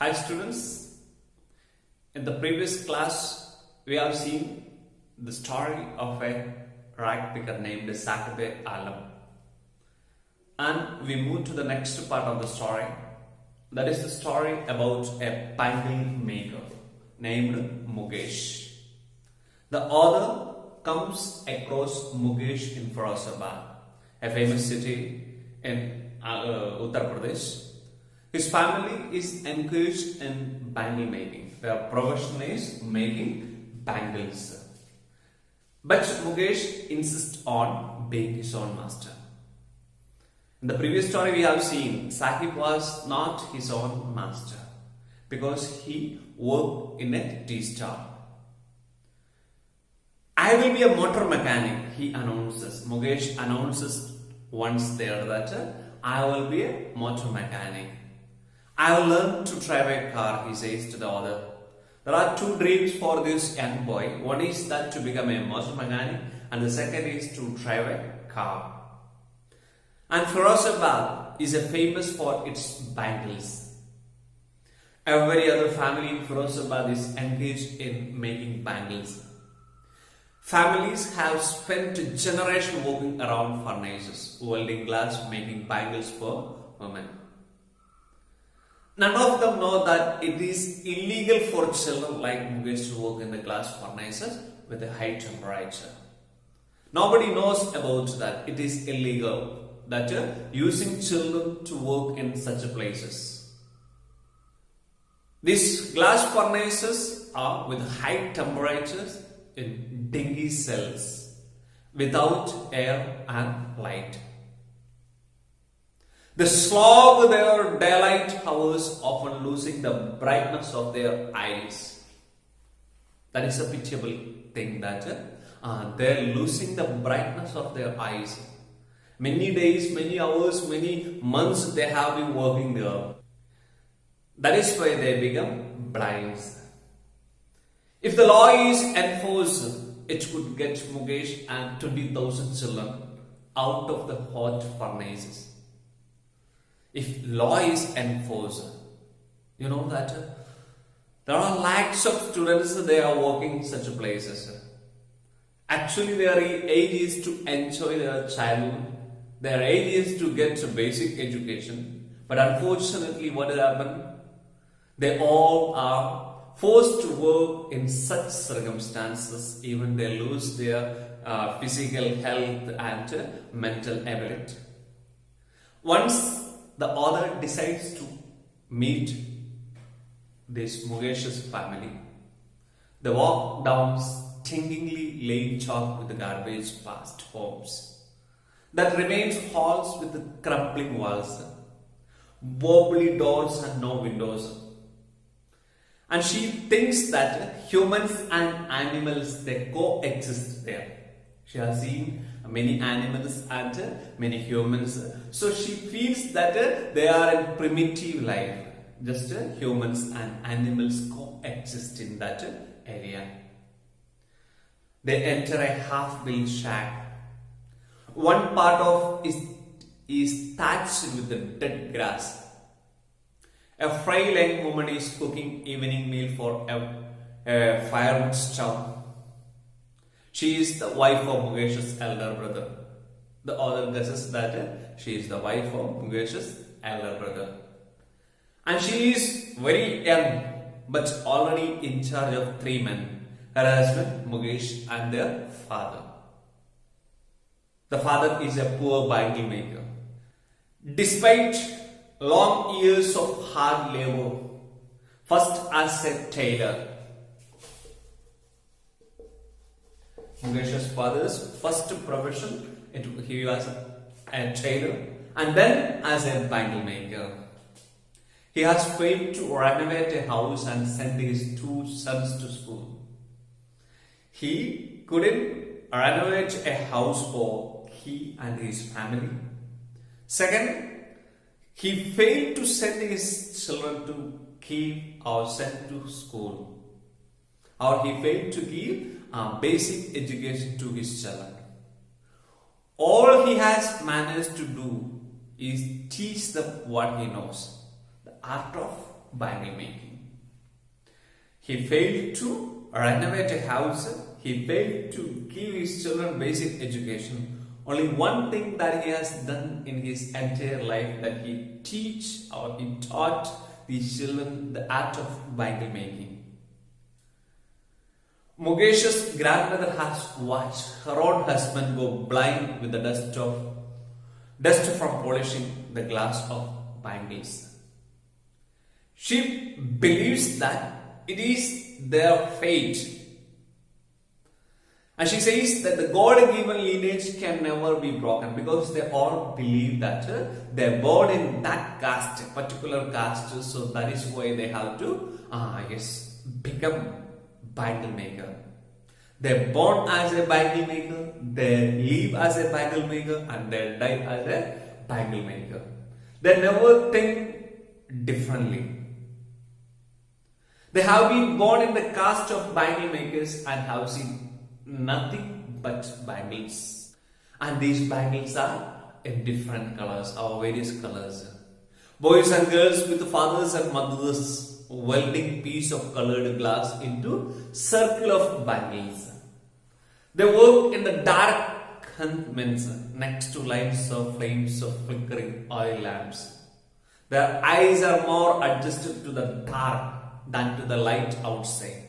Hi students, in the previous class we have seen the story of a rag picker named Zachary Alam, and we move to the next part of the story, that is the story about a bangle maker named Mukesh. The author comes across Mukesh in Firozabad, a famous city in Uttar Pradesh. His family is engaged in bangle making. Their profession is making bangles. But Mukesh insists on being his own master. In the previous story we have seen Sahib was not his own master because he worked in a tea stall. I will be a motor mechanic, he announces. Mukesh announces once there that I will be a motor mechanic. I will learn to drive a car, he says to the other. There are two dreams for this young boy. One is that to become a motor mechanic, and the second is to drive a car. And Firozabad is famous for its bangles. Every other family in Firozabad is engaged in making bangles. Families have spent generations walking around furnaces, welding glass, making bangles for women. None of them know that it is illegal for children like Mukesh to work in the glass furnaces with a high temperature. Nobody knows about that. It is illegal that using children to work in such places. These glass furnaces are with high temperatures in dingy cells without air and light. They slog their daylight hours, often losing the brightness of their eyes. That is a pitiable thing that they're losing the brightness of their eyes. Many days, many hours, many months they have been working there. That is why they become blind. If the law is enforced, it could get Mukesh and 20,000 children out of the hot furnaces. If law is enforced, you know that there are lakhs of students, they are working in such places. Actually, their age is to enjoy their childhood. Their age is to get basic education. But unfortunately, what will happen? They all are forced to work in such circumstances, even they lose their physical health and mental ability. Once the author decides to meet this Mukesh's family, they walk down stinkingly laid chalk with the garbage past homes that remains halls with the crumbling walls, wobbly doors and no windows. And she thinks that humans and animals, they coexist there. She has seen many animals and many humans. So she feels that they are in primitive life. Just humans and animals coexist in that area. They enter a half-built shack. One part of it is thatched with the dead grass. A frail young woman is cooking evening meal for a firewood stove. She is the wife of Mukesh's elder brother. The author guesses that she is the wife of Mukesh's elder brother. And she is very young, but already in charge of 3 men. Her husband, Mukesh, and their father. The father is a poor bangle maker. Despite long years of hard labor, first as a tailor, Mukesh's father's first profession, he was a tailor, and then as a bangle maker. He has failed to renovate a house and send his 2 sons to school. He couldn't renovate a house for he and his family. Second, he failed to send his children to keep or send to school. Or he failed to give basic education to his children. All he has managed to do is teach them what he knows. The art of bangle making. He failed to renovate a house. He failed to give his children basic education. Only one thing that he has done in his entire life, that he taught these children the art of bangle making. Mukesh's grandmother has watched her own husband go blind with the dust from polishing the glass of bangles. She believes that it is their fate. And she says that the God-given lineage can never be broken, because they all believe that they're born in that caste, particular caste, so that is why they have to become bangle maker. They're born as a bangle maker, they live as a bangle maker, and they die as a bangle maker. They never think differently. They have been born in the caste of bangle makers and have seen nothing but bangles, and these bangles are in different colors or various colors. Boys and girls with fathers and mothers welding piece of colored glass into circle of bangles. They work in the dark convents next to lines of flames of flickering oil lamps. Their eyes are more adjusted to the dark than to the light outside.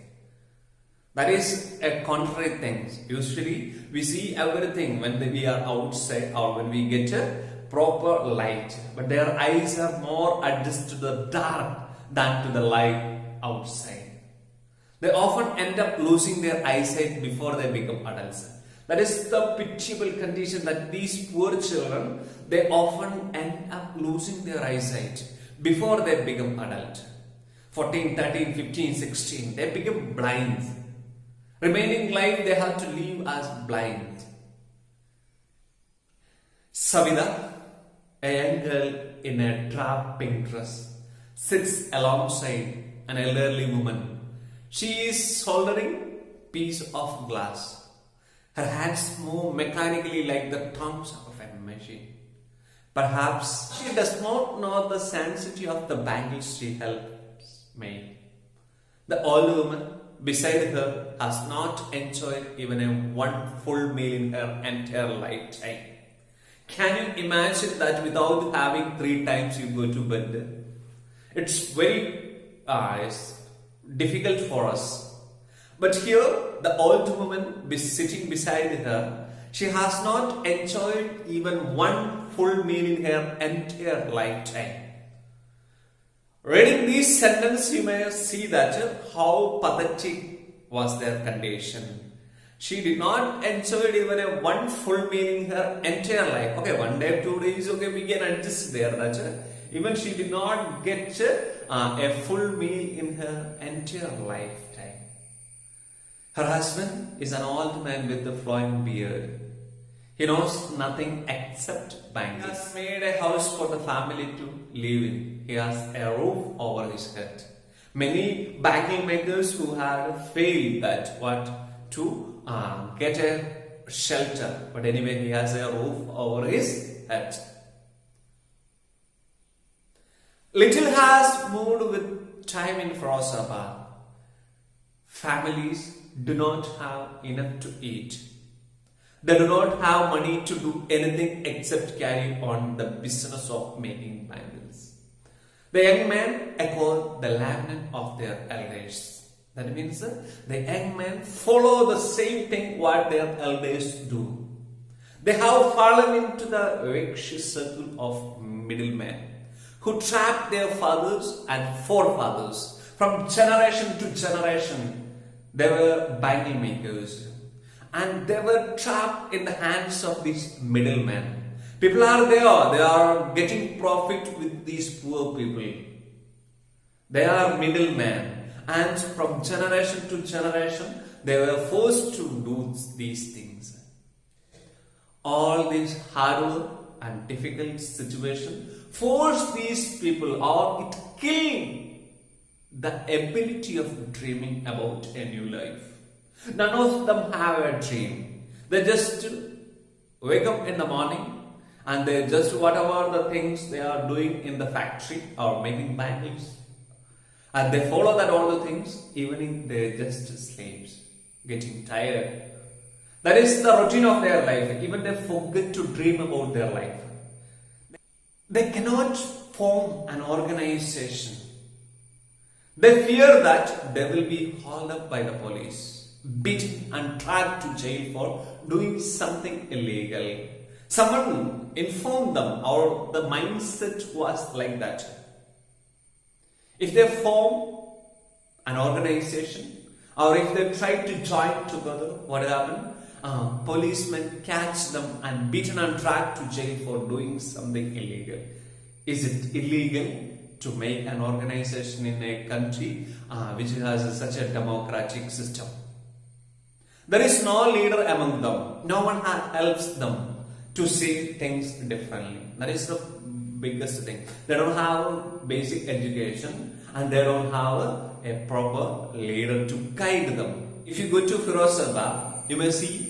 That is a contrary thing. Usually we see everything when we are outside or when we get a proper light. But their eyes are more adjusted to the dark than to the light outside. They often end up losing their eyesight before they become adults. That is the pitiable condition, that these poor children, they often end up losing their eyesight before they become adult. 14, 13, 15, 16, they become blind. Remaining life they have to live as blind. Savita, a young girl in a drab pink dress, sits alongside an elderly woman. She is soldering piece of glass. Her hands move mechanically like the tongues of a machine. Perhaps she does not know the sanctity of the bangles she helps make. The old woman beside her has not enjoyed even one full meal in her entire lifetime. Can you imagine that without having 3 times you go to bed? It's very difficult for us. But here, the old woman sitting beside her, she has not enjoyed even one full meal in her entire lifetime. Reading this sentence, you may see that how pathetic was their condition. She did not enjoy even one full meal in her entire life. Okay, 1 day, 2 days, okay, we can adjust there. Even she did not get a full meal in her entire lifetime. Her husband is an old man with a flowing beard. He knows nothing except bangles. He has made a house for the family to live in. He has a roof over his head. Many bangle makers who had failed to get a shelter, but anyway he has a roof over his head. Little has moved with time in Firozabad. Families do not have enough to eat. They do not have money to do anything except carry on the business of making bangles. The young men echo the lament of their elders. That means the young men follow the same thing what their elders do. They have fallen into the vicious circle of middlemen who trap their fathers and forefathers. From generation to generation, they were bangle makers. And they were trapped in the hands of these middlemen. People are there, they are getting profit with these poor people. They are middlemen. And from generation to generation, they were forced to do these things. All these hard work and difficult situation force these people, or it killed the ability of dreaming about a new life. None of them have a dream. They just wake up in the morning and they just whatever the things they are doing in the factory or making bangles. And they follow that all the things, even if they're just slaves, getting tired. That is the routine of their life. Even they forget to dream about their life. They cannot form an organization. They fear that they will be hauled up by the police, beaten and dragged to jail for doing something illegal. Someone informed them, or the mindset was like that. If they form an organization, or if they try to join together, what will happen? Policemen catch them and beaten and dragged to jail for doing something illegal. Is it illegal to make an organization in a country which has such a democratic system? There is no leader among them. No one helps them to see things differently. That is the biggest thing. They don't have basic education and they don't have a proper leader to guide them. If you go to Firozabad, you may see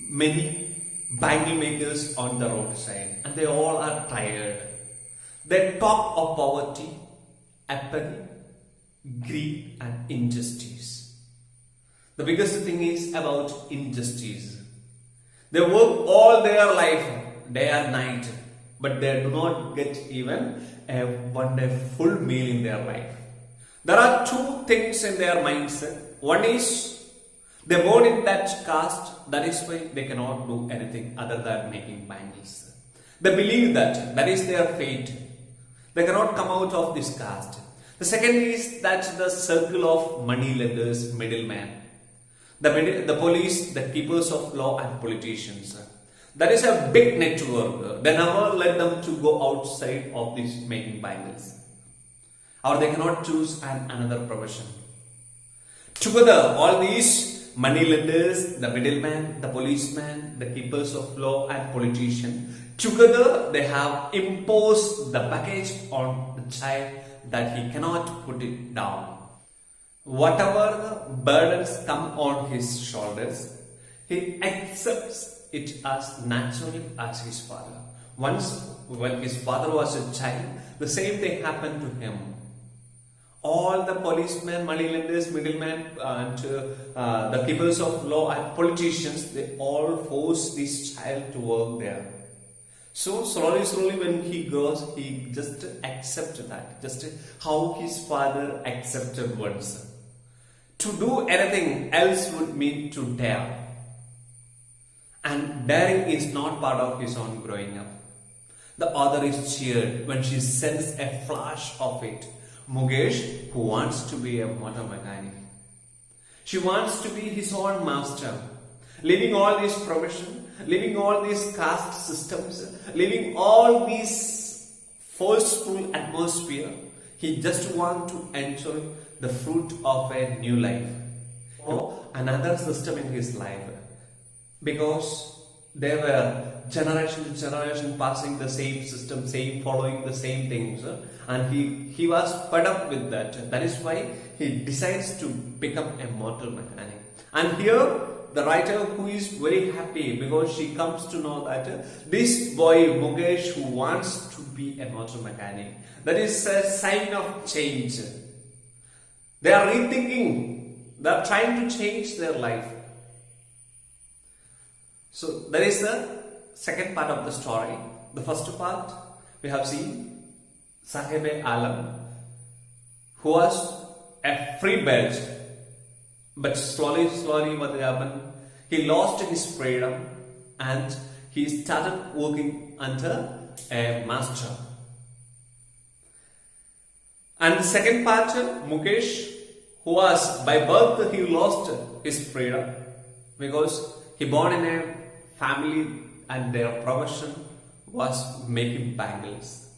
many bangle makers on the roadside and they all are tired. They talk of poverty, apathy, greed and injustice. The biggest thing is about injustice. They work all their life, day and night, but they do not get even a one day full meal in their life. There are two things in their mindset. One is they born in that caste, that is why they cannot do anything other than making bangles. They believe that is their fate. They cannot come out of this caste. The second is that the circle of money lenders, middlemen. The police, the keepers of law and politicians. That is a big network. They never let them to go outside of this making bangles. Or they cannot choose another profession. Together, all these money lenders, the middleman, the policeman, the keepers of law and politician, together they have imposed the baggage on the child that he cannot put it down. Whatever the burdens come on his shoulders, he accepts it as naturally as his father. Once, when his father was a child, the same thing happened to him. All the policemen, moneylenders, middlemen, and the keepers of law and politicians, they all force this child to work there. So slowly when he goes, he just accepts that, just how his father accepted once. To do anything else would mean to dare. And daring is not part of his own growing up. The author is cheered when she sends a flash of it. Mukesh, who wants to be a motor mechanic. She wants to be his own master. Leaving all this profession, leaving all these caste systems, leaving all this forceful atmosphere, he just wants to enjoy the fruit of a new life. Or another system in his life. Because they were generation to generation passing the same system, following the same things. And he was fed up with that. That is why he decides to become a motor mechanic. And here, the writer who is very happy because she comes to know that this boy Mukesh who wants to be a motor mechanic, that is a sign of change. They are rethinking, they are trying to change their life. So that is the second part of the story. The first part we have seen Sahib-e-Alam, who was a free bird, but slowly what happened, he lost his freedom and he started working under a master. And the second part, Mukesh, who was by birth, he lost his freedom because he born in a family and their profession was making bangles.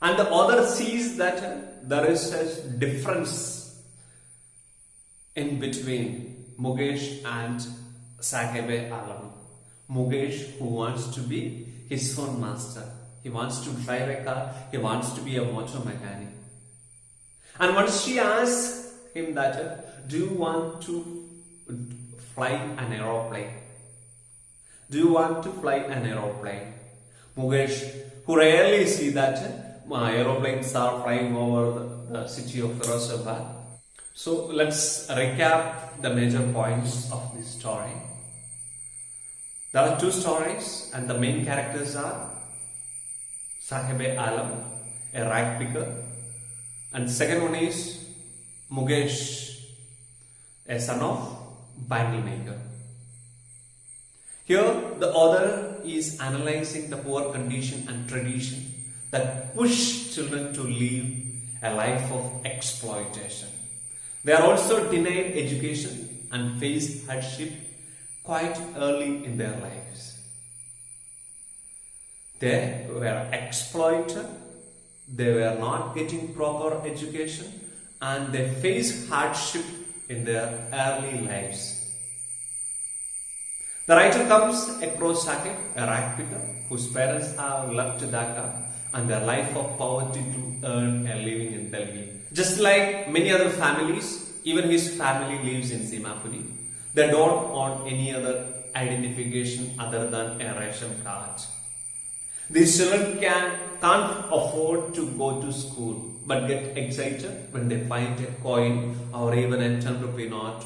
And the author sees that there is a difference in between Mukesh and Sahib-e-Alam. Mukesh, who wants to be his own master. He wants to drive a car. He wants to be a motor mechanic. And once she asks him that, do you want to fly an aeroplane? Do you want to fly an aeroplane? Mukesh, who rarely see that, aeroplanes are flying over the city of Firozabad. So let's recap the major points of this story. There are two stories, and the main characters are Sahib-e-Alam, a rag picker, and second one is Mukesh, a son of bangle maker. Here, the author is analyzing the poor condition and tradition that push children to live a life of exploitation. They are also denied education and face hardship quite early in their lives. They were exploited, they were not getting proper education, and they face hardship in their early lives. The writer comes across Sahib, a rag picker, whose parents have left Dhaka and their life of poverty to earn a living in Delhi. Just like many other families, even his family lives in Simapuri. They don't own any other identification other than a ration card. These children can't afford to go to school but get excited when they find a coin or even a 10 rupee note.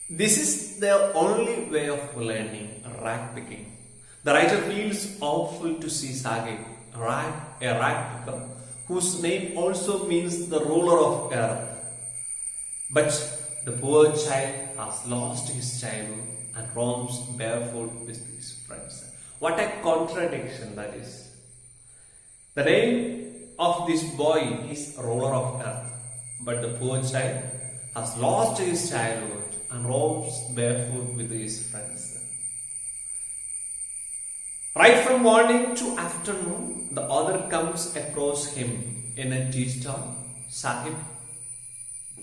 This is their only way of learning rag picking. The writer feels awful to see Sahib, a rag picker, whose name also means the ruler of earth. But the poor child has lost his childhood and roams barefoot with his friends. What a contradiction that is. The name of this boy is ruler of earth, but the poor child has lost his childhood and roams barefoot with his friends. Right from morning to afternoon, the author comes across him in a tea stall. Sahib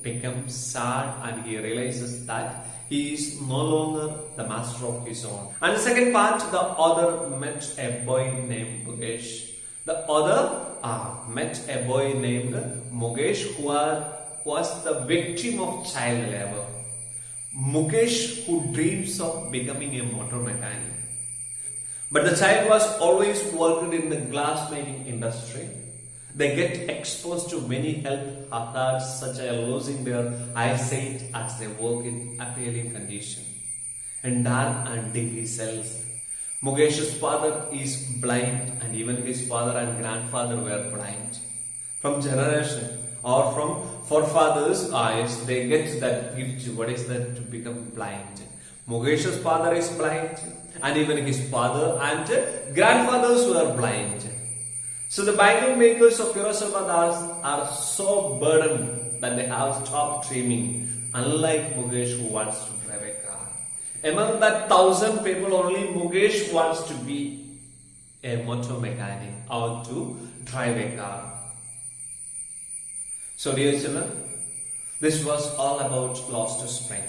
becomes sad and he realizes that he is no longer the master of his own. And the second part, the author met a boy named Mukesh. The author met a boy named Mukesh who was the victim of child labor. Mukesh who dreams of becoming a motor mechanic. But the child was always worked in the glass making industry. They get exposed to many health hazards such as losing their eyesight as they work in appalling conditions in dark and dingy cells. Mukesh's father is blind, and even his father and grandfather were blind. From generation or from forefathers' eyes, they get that gift. What is that? To become blind. Mukesh's father is blind, and even his father and grandfathers were blind. So the bangle makers of Firozabad are so burdened that they have stopped dreaming, unlike Mukesh who wants to drive a car. Among that 1,000 people, only Mukesh wants to be a motor mechanic or to drive a car. So dear children, this was all about Lost Spring.